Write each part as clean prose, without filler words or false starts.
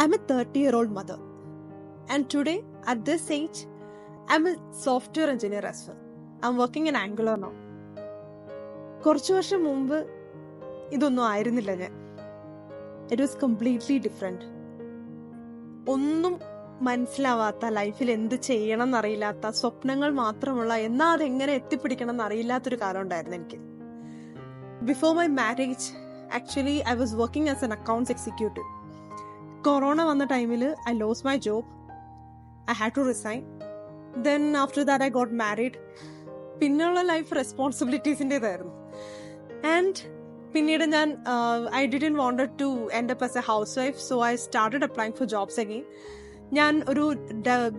I'm a 30-year-old mother. And today, at this age, I'm a software engineer as well. I'm working in Angular now. കുറച്ചു വർഷം മുമ്പ് ഇതൊന്നും ആയിരുന്നില്ല ഞാൻ. It was completely different. ഒന്നും മനസ്സിലാവാത്ത, ലൈഫിൽ എന്ത് ചെയ്യണം എന്നറിയില്ലാത്ത, സ്വപ്നങ്ങൾ മാത്രമുള്ള, എന്നാൽ അതെങ്ങനെ എത്തിപ്പിടിക്കണം എന്നറിയില്ലാത്തൊരു കാലം ഉണ്ടായിരുന്നു എനിക്ക്. Before my marriage actually I was working as an accounts executive. Corona വന്ന ടൈമിൽ I lose my job. I had to resign. Then after that I got married. പിന്നെയുള്ള ലൈഫ് റെസ്പോൺസിബിലിറ്റീസിൻ്റെതായിരുന്നു. ആൻഡ് പിന്നീട് ഞാൻ I didn't wanted to end up as a housewife, so I started applying for jobs again. ഞാൻ ഒരു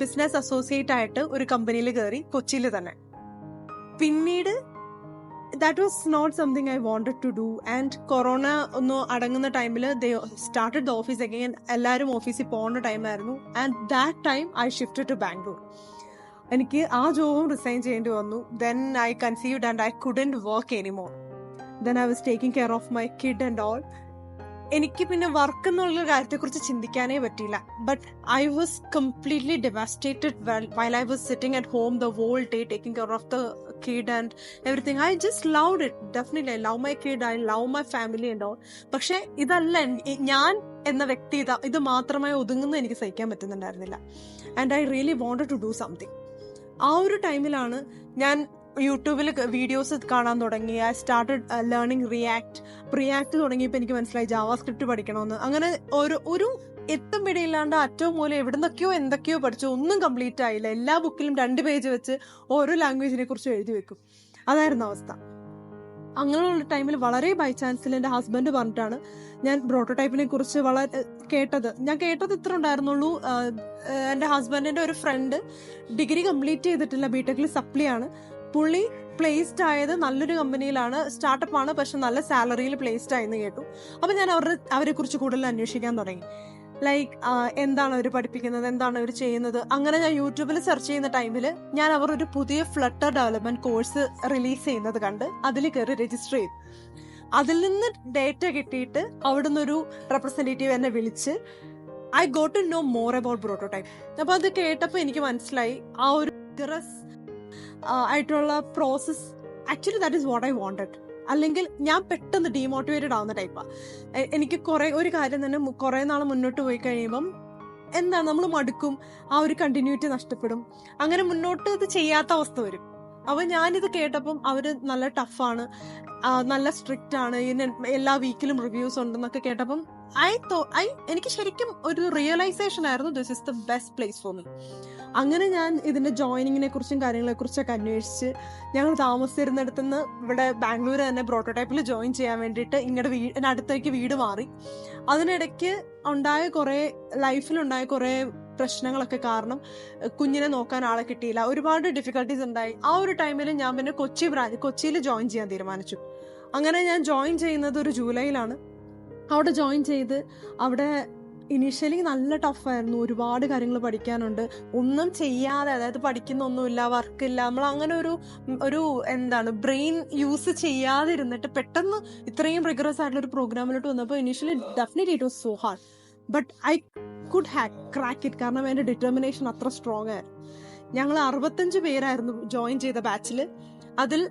business associate ആയിട്ട് ഒരു കമ്പനിയിൽ കയറി, കൊച്ചിയിൽ തന്നെ. പിന്നീട് that was not something I wanted to do. And corona ഒന്ന് അടങ്ങുന്ന ടൈമിൽ they started the office again. എല്ലാവരും ഓഫീസിൽ പോകുന്ന ടൈമായിരുന്നു. And that time I shifted to Bangalore. എനിക്ക് ആ ജോബും റിസൈൻ ചെയ്യേണ്ടി വന്നു. Then I conceived and I couldn't work anymore. Then I was taking care of my kid and all. എനിക്ക് പിന്നെ വർക്ക് എന്നുള്ള കാര്യത്തെക്കുറിച്ച് ചിന്തിക്കാനേ പറ്റിയില്ല. But I was completely devastated while I was sitting at home the whole day taking care of the kid and everything. I just loved it. Definitely I love my kid, I love my family and all. പക്ഷെ ഇതല്ല ഞാൻ എന്ന വ്യക്തി, ഇത് മാത്രമായി ഒതുങ്ങുന്ന എനിക്ക് സഹിക്കാൻ പറ്റുന്നുണ്ടായിരുന്നില്ല. And I really wanted to do something. ആ ഒരു ടൈമിലാണ് ഞാൻ യൂട്യൂബിൽ വീഡിയോസ് കാണാൻ തുടങ്ങി. ഐ സ്റ്റാർട്ടഡ് ലേണിംഗ് റിയാക്ട് തുടങ്ങിയപ്പോൾ എനിക്ക് മനസ്സിലായി ജാവാസ്ക്രിപ്റ്റ് പഠിക്കണമെന്ന്. അങ്ങനെ ഒരു എത്തും പിടിയില്ലാണ്ട് അറ്റവും മൂലം എവിടുന്നൊക്കെയോ എന്തൊക്കെയോ പഠിച്ചു. ഒന്നും കംപ്ലീറ്റ് ആയില്ല. എല്ലാ ബുക്കിലും 2 പേജ് വെച്ച് ഓരോ ലാംഗ്വേജിനെ കുറിച്ച് എഴുതി വെക്കും. അതായിരുന്നു അവസ്ഥ. അങ്ങനെയുള്ള ടൈമിൽ വളരെ ബൈ ചാൻസിൽ എൻ്റെ ഹസ്ബൻഡ് പറഞ്ഞിട്ടാണ് ഞാൻ പ്രോട്ടോടൈപ്പിനെ കുറിച്ച് വളരെ കേട്ടത്. ഞാൻ കേട്ടത് ഇത്ര ഉണ്ടായിരുന്നുള്ളൂ. എൻ്റെ ഹസ്ബൻഡിൻ്റെ ഒരു ഫ്രണ്ട് ഡിഗ്രി കംപ്ലീറ്റ് ചെയ്തിട്ടില്ല, ബിടെക്കിൽ സപ്ലി ആണ്. പുള്ളി പ്ലേസ്ഡ് ആയത് നല്ലൊരു കമ്പനിയിലാണ്, സ്റ്റാർട്ടപ്പ് ആണ്, പക്ഷെ നല്ല സാലറിയിൽ പ്ലേസ്ഡ് ആയെന്ന് കേട്ടു. അപ്പം ഞാൻ അവരെ കുറിച്ച് കൂടുതൽ അന്വേഷിക്കാൻ തുടങ്ങി. ലൈക്ക് എന്താണ് അവർ പഠിപ്പിക്കുന്നത്, എന്താണ് അവർ ചെയ്യുന്നത്. അങ്ങനെ ഞാൻ യൂട്യൂബിൽ സെർച്ച് ചെയ്യുന്ന ടൈമിൽ ഞാൻ അവർ ഒരു പുതിയ ഫ്ലട്ടർ ഡെവലപ്മെന്റ് കോഴ്സ് റിലീസ് ചെയ്യുന്നത് കണ്ട് അതിൽ കയറി രജിസ്റ്റർ ചെയ്തു. അതിൽ നിന്ന് ഡേറ്റ കിട്ടിയിട്ട് അവിടുന്ന് ഒരു റെപ്രസെന്റേറ്റീവ് എന്നെ വിളിച്ച് I got to know more about prototype. അപ്പൊ അത് കേട്ടപ്പോൾ എനിക്ക് മനസ്സിലായി ആ ഒരു ആയിട്ടുള്ള process actually that is what I wanted. അല്ലെങ്കിൽ ഞാൻ പെട്ടെന്ന് ഡീമോട്ടിവേറ്റഡ് ആവുന്ന ടൈപ്പാണ്. എനിക്ക് ഒരു കാര്യം തന്നെ കുറേ നാൾ മുന്നോട്ട് പോയി കഴിയുമ്പം എന്താണ് നമ്മൾ മടുക്കും, ആ ഒരു കണ്ടിന്യൂറ്റി നഷ്ടപ്പെടും. അങ്ങനെ മുന്നോട്ട് ഇത് ചെയ്യാത്ത അവസ്ഥ വരും. അപ്പോൾ ഞാനിത് കേട്ടപ്പം അവർ നല്ല ടഫാണ്, നല്ല സ്ട്രിക്റ്റ് ആണ്, എല്ലാ വീക്കിലും റിവ്യൂസ് ഉണ്ടെന്നൊക്കെ കേട്ടപ്പം എനിക്ക് ശരിക്കും ഒരു റിയലൈസേഷൻ ആയിരുന്നു this is the best place for me. അങ്ങനെ ഞാൻ ഇതിന്റെ ജോയിനിങ്ങിനെ കുറിച്ചും കാര്യങ്ങളെ കുറിച്ചൊക്കെ അന്വേഷിച്ച് ഞങ്ങൾ താമസിച്ചിരുന്നിടത്തുനിന്ന് ഇവിടെ ബാംഗ്ലൂർ തന്നെ പ്രോട്ടോടൈപ്പിൽ ജോയിൻ ചെയ്യാൻ വേണ്ടിയിട്ട് ഇങ്ങോട്ട് അടുത്തേക്ക് വീട് മാറി. അതിനിടയ്ക്ക് ലൈഫിലുണ്ടായ കുറേ പ്രശ്നങ്ങളൊക്കെ കാരണം കുഞ്ഞിനെ നോക്കാൻ ആളെ കിട്ടിയില്ല. ഒരുപാട് ഡിഫിക്കൽട്ടീസ് ഉണ്ടായി. ആ ഒരു ടൈമിൽ ഞാൻ പിന്നെ കൊച്ചിയിൽ ജോയിൻ ചെയ്യാൻ തീരുമാനിച്ചു. അങ്ങനെ ഞാൻ ജോയിൻ ചെയ്യുന്നത് ഒരു ജൂലൈയിലാണ്. അവിടെ ജോയിൻ ചെയ്ത് അവിടെ ഇനീഷ്യലി നല്ല ടഫായിരുന്നു. ഒരുപാട് കാര്യങ്ങൾ പഠിക്കാനുണ്ട്. ഒന്നും ചെയ്യാതെ, അതായത് പഠിക്കുന്നൊന്നുമില്ല, വർക്കില്ല, നമ്മൾ അങ്ങനെ ഒരു ബ്രെയിൻ യൂസ് ചെയ്യാതെ ഇരുന്നിട്ട് പെട്ടെന്ന് ഇത്രയും റിഗറസ് ആയിട്ടുള്ള ഒരു പ്രോഗ്രാമിലോട്ട് വന്നപ്പോൾ initially definitely it was so hard. But I could crack it. കാരണം എൻ്റെ ഡിറ്റർമിനേഷൻ അത്ര സ്ട്രോങ് ആയിരുന്നു. ഞങ്ങൾ 65 പേരായിരുന്നു ജോയിൻ ചെയ്ത ബാച്ചിൽ. അതിൽ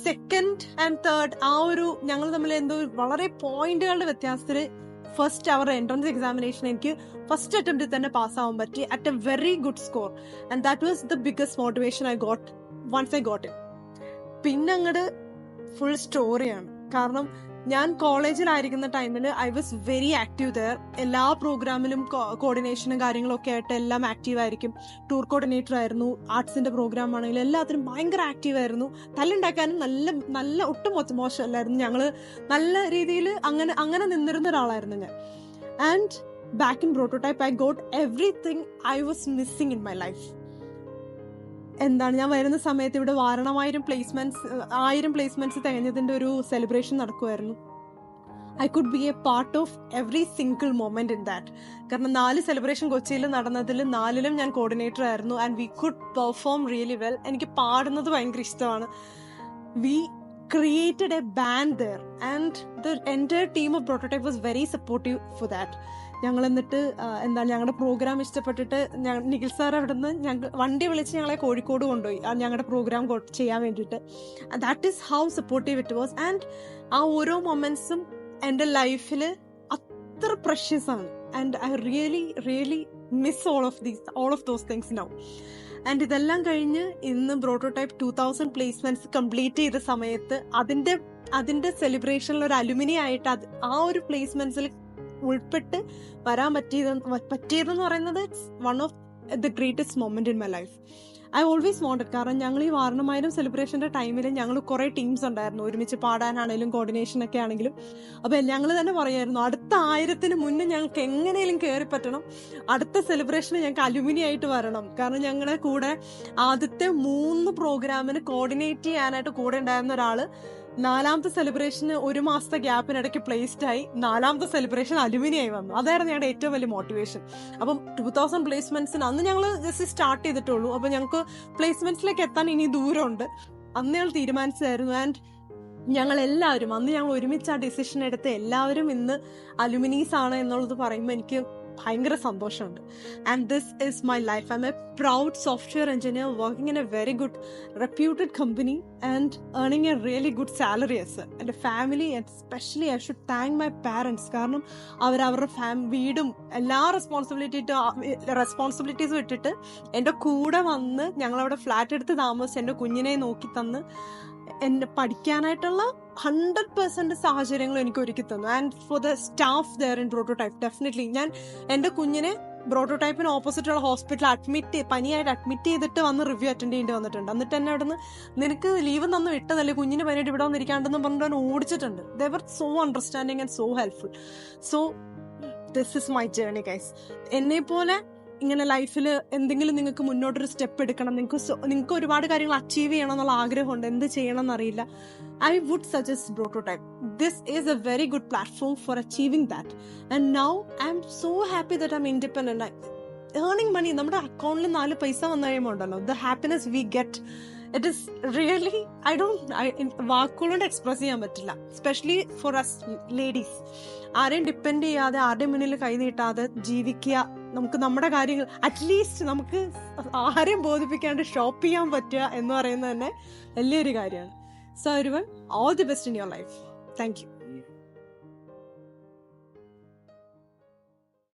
സെക്കൻഡ് ആൻഡ് തേർഡ് ഞങ്ങൾ തമ്മിൽ എന്തോ വളരെ പോയിന്റുകളുടെ വ്യത്യാസത്തിൽ ഫസ്റ്റ് അവരുടെ എൻട്രൻസ് എക്സാമിനേഷൻ എനിക്ക് ഫസ്റ്റ് അറ്റംപ്റ്റിൽ തന്നെ പാസ്സാവാൻ പറ്റി at a very good score. And that was the biggest motivation I got once I got it. പിന്നെ അങ്ങോട്ട് ഫുൾ സ്റ്റോറിയാണ്. കാരണം ഞാൻ കോളേജിലായിരിക്കുന്ന ടൈമിൽ I was very active there. എല്ലാ പ്രോഗ്രാമിലും കോർഡിനേഷനും കാര്യങ്ങളൊക്കെ ആയിട്ട് എല്ലാം ആക്റ്റീവ് ആയിരിക്കും. ടൂർ കോർഡിനേറ്റർ ആയിരുന്നു. ആർട്സിന്റെ പ്രോഗ്രാം ആണെങ്കിലും എല്ലാത്തിനും ഭയങ്കര ആക്റ്റീവ് ആയിരുന്നു. തല്ലുണ്ടാക്കാനും നല്ല ഒട്ടും മോശമല്ലായിരുന്നു. ഞങ്ങൾ നല്ല രീതിയിൽ അങ്ങനെ നിന്നിരുന്ന ഒരാളായിരുന്നു ഞാൻ. And back in prototype I got everything I was missing in my life. ഞാൻ വരുന്ന സമയത്ത് ഇവിടെ 1000 പ്ലേസ്മെന്റ്സ് തികഞ്ഞതിന്റെ ഒരു സെലിബ്രേഷൻ നടക്കുമായിരുന്നു. I could be a part of every single moment in that. കാരണം 4 സെലിബ്രേഷൻ കൊച്ചിയിൽ നടന്നതിൽ 4ലും ഞാൻ കോർഡിനേറ്റർ ആയിരുന്നു. And we could perform really well. എനിക്ക് പാടുന്നത് ഭയങ്കര ഇഷ്ടമാണ്. We created a band there and the entire team of Prototype was very supportive for that. ഞങ്ങൾ എന്നിട്ട് ഞങ്ങളുടെ പ്രോഗ്രാം ഇഷ്ടപ്പെട്ടിട്ട് നിഖിൽ സാർ അവിടെ നിന്ന് വണ്ടി വിളിച്ച് ഞങ്ങളെ കോഴിക്കോട് കൊണ്ടുപോയി ഞങ്ങളുടെ പ്രോഗ്രാം ചെയ്യാൻ വേണ്ടിയിട്ട്. That is how supportive it was. And ആ ഓരോ മൊമെന്റ്സും എൻ്റെ ലൈഫിൽ അത്ര പ്രഷ്യസ് ആണ്. And I really miss all of those things now. And ഇതെല്ലാം കഴിഞ്ഞ് ഇന്ന് പ്രോട്ടോടൈപ്പ് 2000 പ്ലേസ്മെന്റ്സ് കംപ്ലീറ്റ് ചെയ്ത സമയത്ത് അതിന്റെ സെലിബ്രേഷനിൽ ഒരു അലുമിനി ആയിട്ട് ആ ഒരു പ്ലേസ്മെന്റ്സിൽ ഉൾപ്പെട്ട് വരാൻ പറ്റിയതെന്ന് പറയുന്നത് one of the greatest moment in my life. I always wanted. കാരണം ഞങ്ങൾ ഈ വാരണമായിരം സെലിബ്രേഷന്റെ ടൈമിൽ ഞങ്ങൾ കുറെ ടീംസ് ഉണ്ടായിരുന്നു, ഒരുമിച്ച് പാടാനാണെങ്കിലും കോർഡിനേഷൻ ഒക്കെ ആണെങ്കിലും. അപ്പൊ ഞങ്ങൾ തന്നെ പറയായിരുന്നു, അടുത്ത 1000-ന് മുന്നേ ഞങ്ങൾക്ക് എങ്ങനെയും കയറി പറ്റണം, അടുത്ത സെലിബ്രേഷന് ഞങ്ങൾക്ക് അലുമിനി ആയിട്ട് വരണം. കാരണം ഞങ്ങളുടെ കൂടെ ആദ്യത്തെ 3 പ്രോഗ്രാമിന് കോർഡിനേറ്റ് ചെയ്യാനായിട്ട് കൂടെ ഉണ്ടായിരുന്ന ഒരാള് 4ാമത്തെ സെലിബ്രേഷന് 1 മാസത്തെ ഗ്യാപ്പിനിടയ്ക്ക് പ്ലേസ്ഡ് ആയി, 4ാമത്തെ സെലിബ്രേഷൻ അലുമിനി ആയി വന്നു. അതായിരുന്നു ഞങ്ങളുടെ ഏറ്റവും വലിയ മോട്ടിവേഷൻ. അപ്പം 2000 പ്ലേസ്മെന്റ്സിന് അന്ന് ഞങ്ങൾ ജസ്റ്റ് സ്റ്റാർട്ട് ചെയ്തിട്ടുള്ളൂ. അപ്പൊ ഞങ്ങൾക്ക് പ്ലേസ്മെന്റ്സിലേക്ക് എത്താൻ ഇനി ദൂരമുണ്ട്. അന്ന് ഞങ്ങൾ തീരുമാനിച്ചതായിരുന്നു. ആൻഡ് ഞങ്ങൾ എല്ലാവരും അന്ന് ഞങ്ങൾ ഒരുമിച്ച് ആ ഡിസിഷൻ എടുത്ത് എല്ലാവരും ഇന്ന് അലുമിനീസ് ആണ് എന്നുള്ളത് പറയുമ്പോൾ എനിക്ക് ഭയങ്കര സന്തോഷമുണ്ട്. And this is my life. I am a proud software engineer working in a very good reputed company and earning a really good salary as well. എൻ്റെ family especially I should thank my parents. കാരണം അവരവരുടെ വീടും എല്ലാ റെസ്പോൺസിബിലിറ്റീസും ഇട്ടിട്ട് എൻ്റെ കൂടെ വന്ന് ഞങ്ങളവിടെ ഫ്ലാറ്റ് എടുത്ത് താമസിച്ച് എൻ്റെ കുഞ്ഞിനെ നോക്കി തന്ന് എന്നെ പഠിക്കാനായിട്ടുള്ള 100% സാഹചര്യങ്ങൾ എനിക്ക് ഒരുക്കി തന്നു. And for the staff there in prototype definitely ഞാൻ എൻ്റെ കുഞ്ഞിനെ പ്രോട്ടോടൈപ്പിന് ഓപ്പോസിറ്റുള്ള ഹോസ്പിറ്റലിൽ പനിയായിട്ട് അഡ്മിറ്റ് ചെയ്തിട്ട് വന്ന് റിവ്യൂ അറ്റൻഡ് ചെയ്യേണ്ടി വന്നിട്ടുണ്ട്. എന്നിട്ട് എന്നെ അവിടെ നിന്ന് നിനക്ക് ലീവ് തന്നു വിട്ടതല്ലേ, കുഞ്ഞിന് പനിയായിട്ട് ഇവിടെ വന്നിരിക്കാണ്ടെന്ന് പറഞ്ഞിട്ട് ഓടിച്ചിട്ടുണ്ട്. They were so understanding and so helpful. So this is my journey guys. എന്നെ പോലെ ഇങ്ങനെ ലൈഫിൽ എന്തെങ്കിലും നിങ്ങൾക്ക് മുന്നോട്ടൊരു സ്റ്റെപ്പ് എടുക്കണം, നിങ്ങൾക്ക് ഒരുപാട് കാര്യങ്ങൾ അച്ചീവ് ചെയ്യണം എന്നുള്ള ആഗ്രഹമുണ്ട്, എന്ത് ചെയ്യണം എന്നറിയില്ല, I would suggest Prototype. This is a very good platform for achieving that. And now I'm so happy that I'm independent. Earning money, നമ്മുടെ അക്കൗണ്ടിൽ 4 പൈസ വന്നു കഴിയുമ്പോൾ ഉണ്ടല്ലോ, the happiness we get, it is really, വാക്കുകളോട് എക്സ്പ്രസ് ചെയ്യാൻ പറ്റില്ല. Especially for us ladies. ആരെയും ഡിപ്പെൻഡ് ചെയ്യാതെ ആരുടെയും മുന്നിൽ കൈ നീട്ടാതെ ജീവിക്കുക, നമുക്ക് നമ്മുടെ കാര്യങ്ങൾ അറ്റ്ലീസ്റ്റ് നമുക്ക് ആരെയും ബോധിപ്പിക്കാണ്ട് ഷോപ്പ് ചെയ്യാൻ പറ്റുക എന്ന് പറയുന്നത് തന്നെ വലിയൊരു കാര്യമാണ്. So everyone, all the best in your life. Thank you.